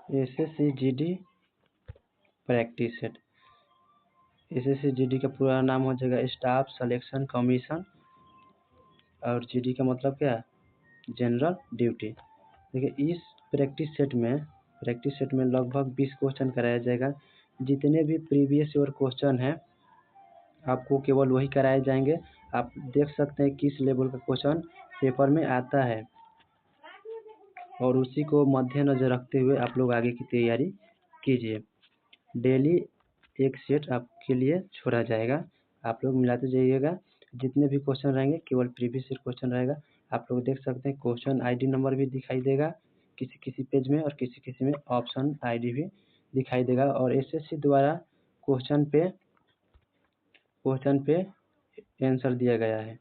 SSC GD practice set. SSC GD का पूरा नाम हो जाएगा स्टाफ सिलेक्शन कमीशन, और जीडी का मतलब क्या है, जनरल ड्यूटी। देखिए इस प्रैक्टिस सेट में लगभग 20 क्वेश्चन कराया जाएगा। जितने भी प्रीवियस ईयर क्वेश्चन हैं आपको केवल वही कराए जाएंगे। आप देख सकते हैं किस लेवल का क्वेश्चन पेपर में आता है, और उसी को मद्देनजर रखते हुए आप लोग आगे की तैयारी कीजिए। डेली एक सेट आपके लिए छोड़ा जाएगा, आप लोग मिलाते जाइएगा। जितने भी क्वेश्चन रहेंगे केवल प्रीवियस ईयर क्वेश्चन रहेगा। आप लोग देख सकते हैं क्वेश्चन आईडी नंबर भी दिखाई देगा किसी किसी पेज में, और किसी किसी में ऑप्शन आईडी भी दिखाई देगा। और एसएससी द्वारा क्वेश्चन पे आंसर दिया गया है,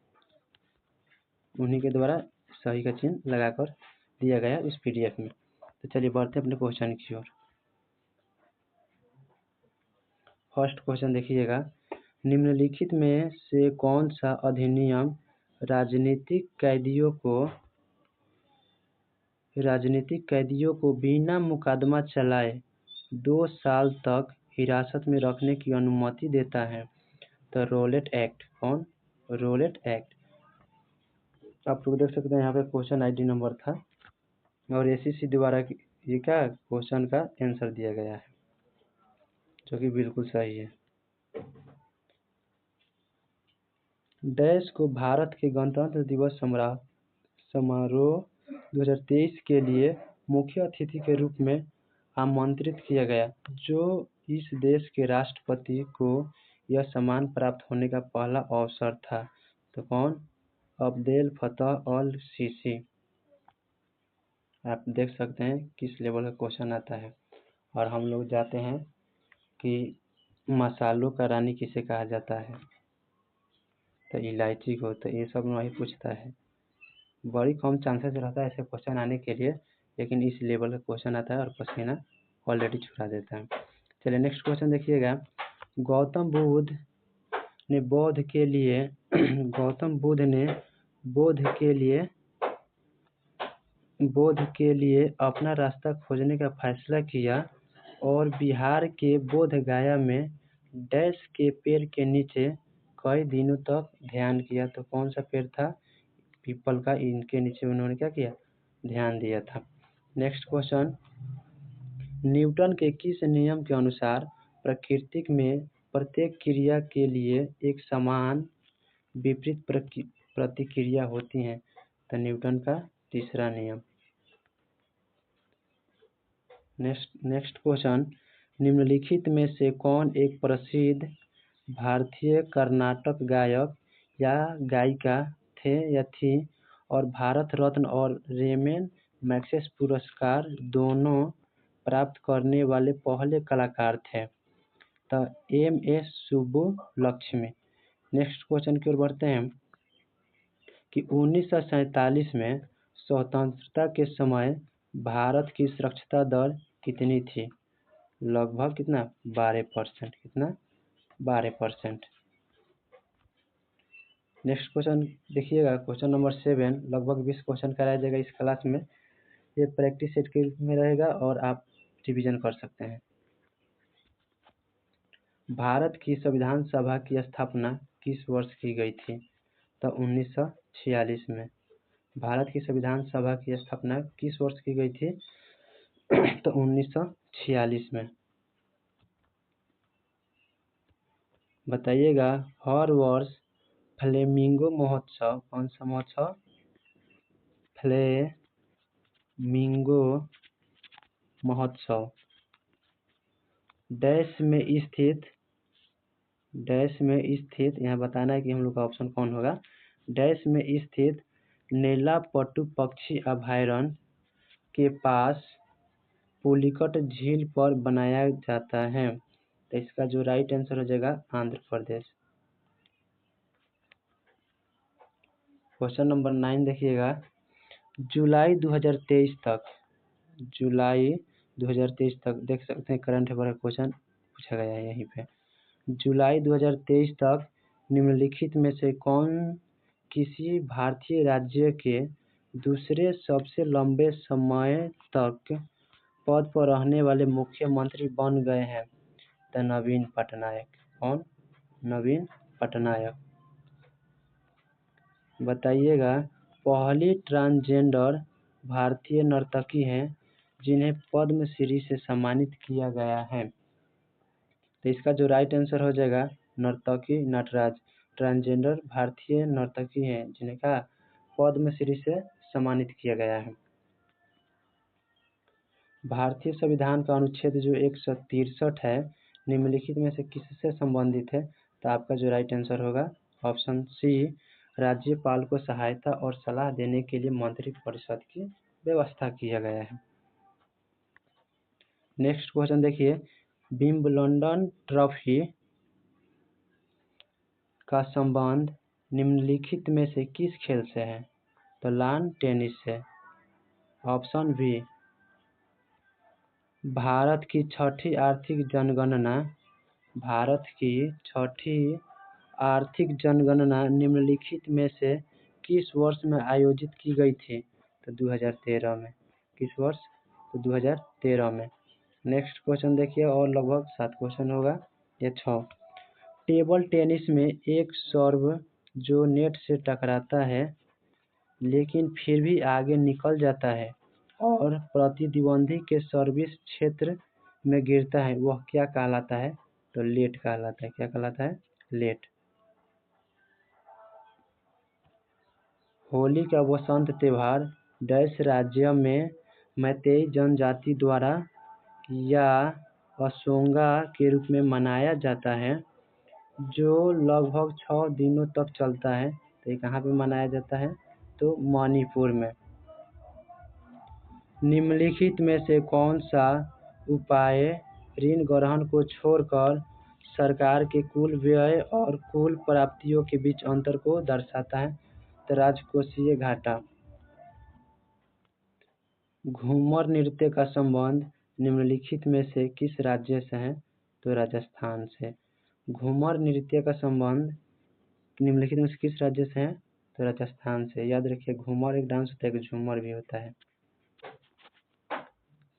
उन्हीं के द्वारा सही का चिन्ह लगाकर दिया गया उस पीडीएफ में। तो चलिए बढ़ते अपने क्वेश्चन की ओर। फर्स्ट क्वेश्चन देखिएगा, निम्नलिखित में से कौन सा अधिनियम राजनीतिक कैदियों को बिना मुकदमा चलाए 2 साल तक हिरासत में रखने की अनुमति देता है? तो रोलेट एक्ट। कौन? Rowlatt Act. आप लोग देख सकते हैं यहाँ पे क्वेश्चन आईडी नंबर था, और एसएससी द्वारा ये क्या क्वेश्चन का आंसर दिया गया है, जो कि बिल्कुल सही है। डैश को भारत के गणतंत्र दिवस समारोह 2023 के लिए मुख्य अतिथि के रूप में आमंत्रित किया गया, जो इस देश के राष्ट्रपति को यह सम्मान प्राप्त होने का पहला अवसर था। तो कौन? अब्देल फतह अल सीसी। आप देख सकते हैं किस लेवल का क्वेश्चन आता है। और हम लोग जाते हैं कि मसालों का रानी किसे कहा जाता है? तो इलायची को। तो ये सब वही पूछता है, बड़ी कम चांसेस रहता है ऐसे क्वेश्चन आने के लिए, लेकिन इस लेवल का क्वेश्चन आता है और पसीना ऑलरेडी छुड़ा देता है। चलिए नेक्स्ट क्वेश्चन देखिएगा, गौतम बुद्ध ने बोध के लिए अपना रास्ता खोजने का फैसला किया और बिहार के बोध गया में डैश के पेड़ के नीचे कई दिनों तक ध्यान किया। तो कौन सा पेड़ था? पीपल का। इनके नीचे उन्होंने क्या किया? ध्यान दिया था। नेक्स्ट क्वेश्चन, न्यूटन के किस नियम के अनुसार प्रकृति में प्रत्येक क्रिया के लिए एक समान विपरीत प्रतिक्रिया होती है? तो न्यूटन का तीसरा नियम। नेक्स्ट क्वेश्चन, निम्नलिखित में से कौन एक प्रसिद्ध भारतीय कर्नाटक गायक या गायिका थे या थी और भारत रत्न और रेमन मैग्सेसे पुरस्कार दोनों प्राप्त करने वाले पहले कलाकार थे? तो एम.एस. सुब्बुलक्ष्मी। नेक्स्ट क्वेश्चन की ओर बढ़ते हैं कि 1947 में स्वतंत्रता के समय भारत की साक्षरता दर कितनी थी? लगभग कितना? 12%। कितना? 12%। नेक्स्ट क्वेश्चन देखिएगा, क्वेश्चन नंबर 7। लगभग 20 क्वेश्चन कराया जाएगा इस क्लास में। ये प्रैक्टिस सेट के रूप में रहेगा और आप रिवीजन कर सकते हैं। भारत की संविधान सभा की स्थापना किस वर्ष की गई थी? तो 1946 में। भारत की संविधान सभा की स्थापना किस वर्ष की गई थी? तो 1946 में। बताइएगा, हर वर्ष फ्लेमिंगो महोत्सव, कौन सा महोत्सव? फ्लेमिंगो महोत्सव डैश में स्थित, यहाँ बताना है कि हम लोग का ऑप्शन कौन होगा। डैश में स्थित नेलापट्टू पक्षी अभयारण्य के पास पुलिकट झील पर बनाया जाता है। तो इसका जो राइट आंसर हो जाएगा आंध्र प्रदेश। क्वेश्चन नंबर 9 देखिएगा, जुलाई 2023 तक देख सकते हैं करंट अफेयर क्वेश्चन पूछा गया है यहीं पे। जुलाई 2023 तक निम्नलिखित में से कौन किसी भारतीय राज्य के दूसरे सबसे लंबे समय तक पद पर रहने वाले मुख्यमंत्री बन गए हैं? तो नवीन पटनायक। कौन? नवीन पटनायक। बताइएगा, पहली ट्रांसजेंडर भारतीय नर्तकी हैं जिन्हें पद्मश्री से सम्मानित किया गया है। तो इसका जो राइट आंसर हो जाएगा नर्तकी नटराज। ट्रांसजेंडर भारतीय नर्तकी हैं जिन्हें कहा पद्मश्री से सम्मानित किया गया है। भारतीय संविधान का अनुच्छेद जो 163 है निम्नलिखित में से किससे संबंधित है? तो आपका जो राइट आंसर होगा ऑप्शन सी, राज्यपाल को सहायता और सलाह देने के लिए मंत्रिपरिषद की व्यवस्था किया गया है। नेक्स्ट क्वेश्चन देखिए, विंबलडन ट्रॉफी का संबंध निम्नलिखित में से किस खेल से है? तो लॉन टेनिस से। ऑप्शन बी, भारत की छठी आर्थिक जनगणना निम्नलिखित में से किस वर्ष में आयोजित की गई थी? तो 2013 में। किस वर्ष? तो 2013 में। नेक्स्ट क्वेश्चन देखिए, और लगभग 7 क्वेश्चन होगा या 6। टेबल टेनिस में एक सर्व जो नेट से टकराता है लेकिन फिर भी आगे निकल जाता है और प्रतिद्वंदी के सर्विस क्षेत्र में गिरता है, वह क्या कहलाता है? तो लेट कहलाता है। क्या कहलाता है? लेट। होली का वसंत त्योहार डैश राज्य में मैतेई जनजाति द्वारा या असोंगा के रूप में मनाया जाता है जो लगभग 6 दिनों तक चलता है। तो ये कहाँ पे मनाया जाता है? तो मणिपुर में। निम्नलिखित में से कौन सा उपाय ऋण ग्रहण को छोड़कर सरकार के कुल व्यय और कुल प्राप्तियों के बीच अंतर को दर्शाता है? तो राजकोषीय घाटा। घूमर नृत्य का संबंध निम्नलिखित में से किस राज्य से है? तो राजस्थान से। घूमर नृत्य का संबंध निम्नलिखित में से किस राज्य से है? तो राजस्थान से। याद रखिए, घूमर एक डांस होता है, एक झूमर भी होता है।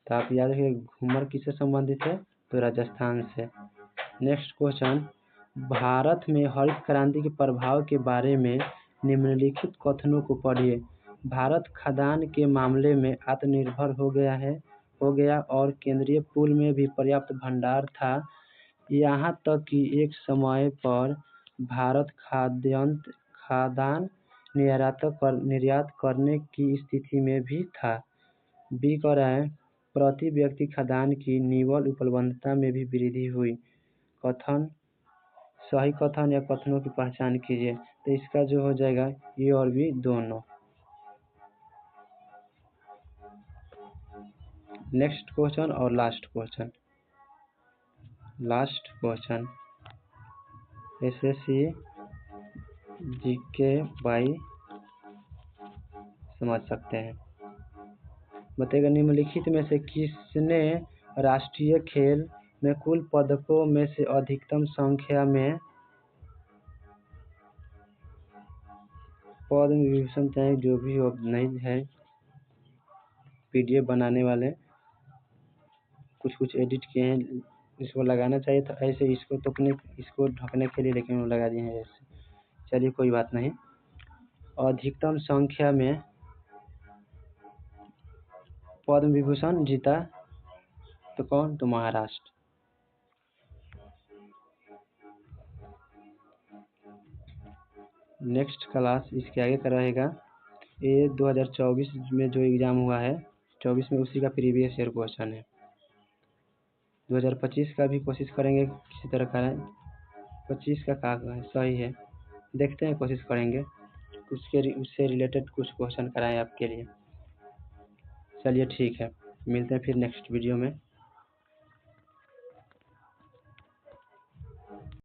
तो आप याद रखिए घूमर किससे संबंधित है? तो राजस्थान से। नेक्स्ट क्वेश्चन, भारत में हरित क्रांति के प्रभाव के बारे में निम्नलिखित कथनों को पढ़िए। भारत खाद्यान्न के मामले में आत्मनिर्भर हो गया और केंद्रीय पूल में भी पर्याप्त भंडार था। यहाँ तक कि एक समय पर भारत खाद्यान्न निर्यात करने की स्थिति में भी था। बी कह रहा है, प्रति व्यक्ति खाद्यान्न की निवल उपलब्धता में भी वृद्धि हुई। सही कथन या कथनों की पहचान कीजिए। तो इसका जो हो जाएगा ये और भी दोनों। नेक्स्ट क्वेश्चन और last question SSC GK by समझ सकते हैं। बताइएगा, निम्नलिखित में से किसने राष्ट्रीय खेल में कुल पदकों में से अधिकतम संख्या में पद्म विभूषण, चाहे जो भी हो, नहीं है पीडीएफ बनाने वाले कुछ एडिट किए हैं, इसको लगाना चाहिए था ऐसे, इसको ढकने के लिए, लेकिन वो लगा दिए हैं ऐसे। चलिए कोई बात नहीं। अधिकतम संख्या में पद्म विभूषण जीता तो कौन? तो महाराष्ट्र। नेक्स्ट क्लास इसके आगे का रहेगा। ये 2024 में जो एग्जाम हुआ है 24 में, उसी का प्रीवियस ईयर क्वेश्चन है। 2025 का भी कोशिश करेंगे किसी तरह का। 25 का सही है, देखते हैं, कोशिश करेंगे उससे रिलेटेड कुछ क्वेश्चन कराएं आपके लिए। चलिए ठीक है, मिलते हैं फिर नेक्स्ट वीडियो में।